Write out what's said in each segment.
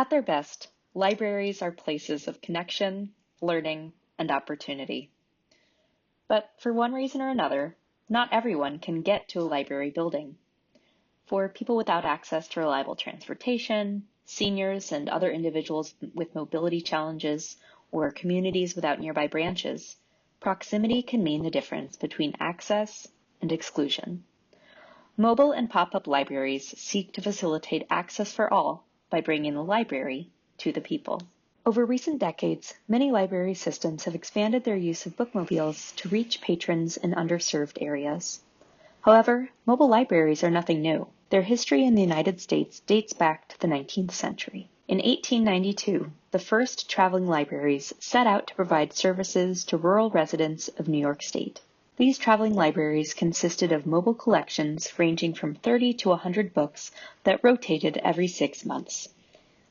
At their best, libraries are places of connection, learning, and opportunity. But for one reason or another, not everyone can get to a library building. For people without access to reliable transportation, seniors and other individuals with mobility challenges, or communities without nearby branches, proximity can mean the difference between access and exclusion. Mobile and pop-up libraries seek to facilitate access for all by bringing the library to the people. Over recent decades, many library systems have expanded their use of bookmobiles to reach patrons in underserved areas. However, mobile libraries are nothing new. Their history in the United States dates back to the 19th century. In 1892, the first traveling libraries set out to provide services to rural residents of New York State. These traveling libraries consisted of mobile collections ranging from 30 to 100 books that rotated every 6 months.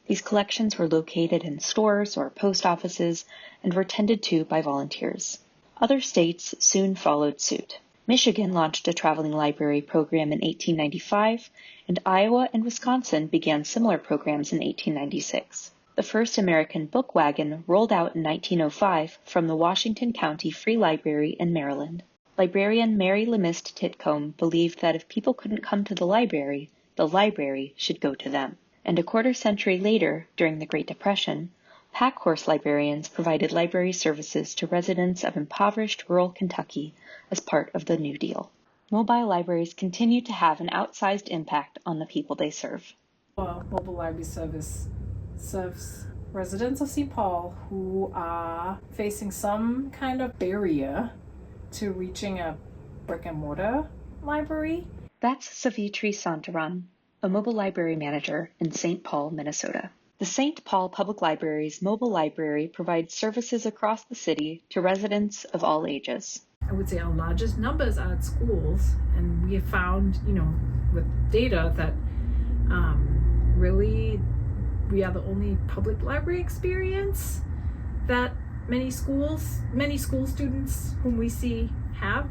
These collections were located in stores or post offices and were tended to by volunteers. Other states soon followed suit. Michigan launched a traveling library program in 1895, and Iowa and Wisconsin began similar programs in 1896. The first American book wagon rolled out in 1905 from the Washington County Free Library in Maryland. Librarian Mary Lemist Titcomb believed that if people couldn't come to the library should go to them. And a quarter century later, during the Great Depression, pack horse librarians provided library services to residents of impoverished rural Kentucky as part of the New Deal. Mobile libraries continue to have an outsized impact on the people they serve. Mobile library service serves residents of St. Paul who are facing some kind of barrier to reaching a brick and mortar library. That's Savitri Santaram, a mobile library manager in St. Paul, Minnesota. The St. Paul Public Library's mobile library provides services across the city to residents of all ages. I would say our largest numbers are at schools, and we have found, with data that really we are the only public library experience that many school students whom we see have.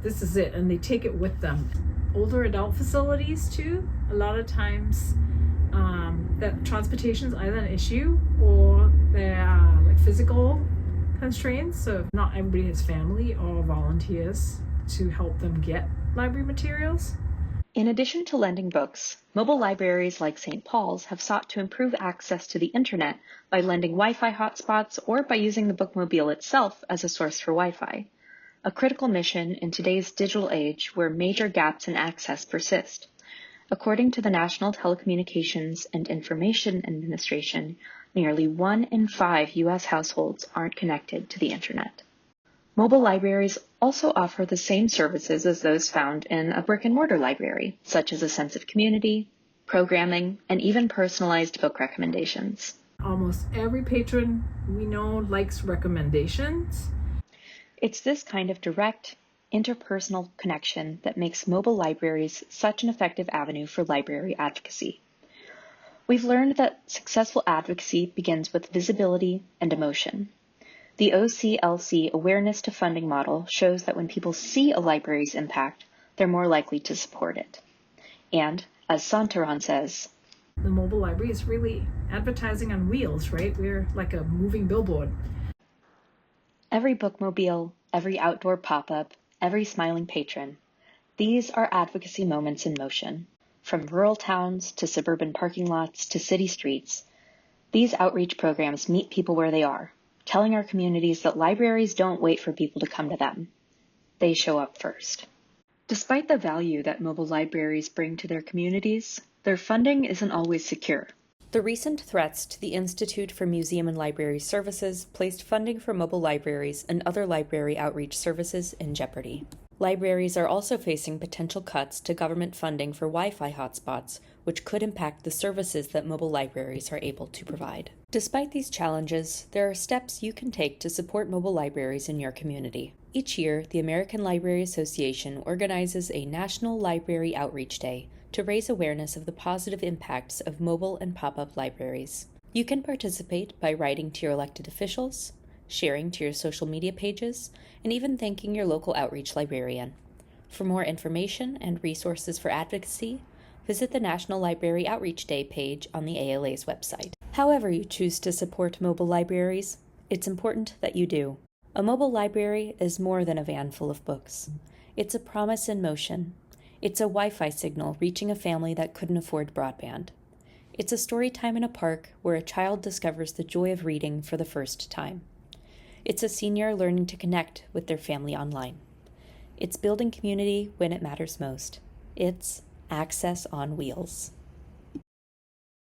This is it, and they take it with them. Older adult facilities too, a lot of times that transportation is either an issue or there are physical constraints, so not everybody has family or volunteers to help them get library materials. In addition to lending books, mobile libraries like St. Paul's have sought to improve access to the internet by lending Wi-Fi hotspots or by using the bookmobile itself as a source for Wi-Fi, a critical mission in today's digital age where major gaps in access persist. According to the National Telecommunications and Information Administration, nearly 1 in 5 U.S. households aren't connected to the internet. Mobile libraries also offer the same services as those found in a brick-and-mortar library, such as a sense of community, programming, and even personalized book recommendations. Almost every patron we know likes recommendations. It's this kind of direct, interpersonal connection that makes mobile libraries such an effective avenue for library advocacy. We've learned that successful advocacy begins with visibility and emotion. The OCLC awareness to funding model shows that when people see a library's impact, they're more likely to support it. And, as Santaran says, the mobile library is really advertising on wheels, right? We're like a moving billboard. Every bookmobile, every outdoor pop-up, every smiling patron, these are advocacy moments in motion. From rural towns to suburban parking lots to city streets, these outreach programs meet people where they are, telling our communities that libraries don't wait for people to come to them. They show up first. Despite the value that mobile libraries bring to their communities, their funding isn't always secure. The recent threats to the Institute for Museum and Library Services placed funding for mobile libraries and other library outreach services in jeopardy. Libraries are also facing potential cuts to government funding for Wi-Fi hotspots, which could impact the services that mobile libraries are able to provide. Despite these challenges, there are steps you can take to support mobile libraries in your community. Each year, the American Library Association organizes a National Library Outreach Day to raise awareness of the positive impacts of mobile and pop-up libraries. You can participate by writing to your elected officials, sharing to your social media pages, and even thanking your local outreach librarian. For more information and resources for advocacy, visit the National Library Outreach Day page on the ALA's website. However you choose to support mobile libraries, it's important that you do. A mobile library is more than a van full of books. It's a promise in motion. It's a Wi-Fi signal reaching a family that couldn't afford broadband. It's a story time in a park where a child discovers the joy of reading for the first time. It's a senior learning to connect with their family online. It's building community when it matters most. It's Access on Wheels.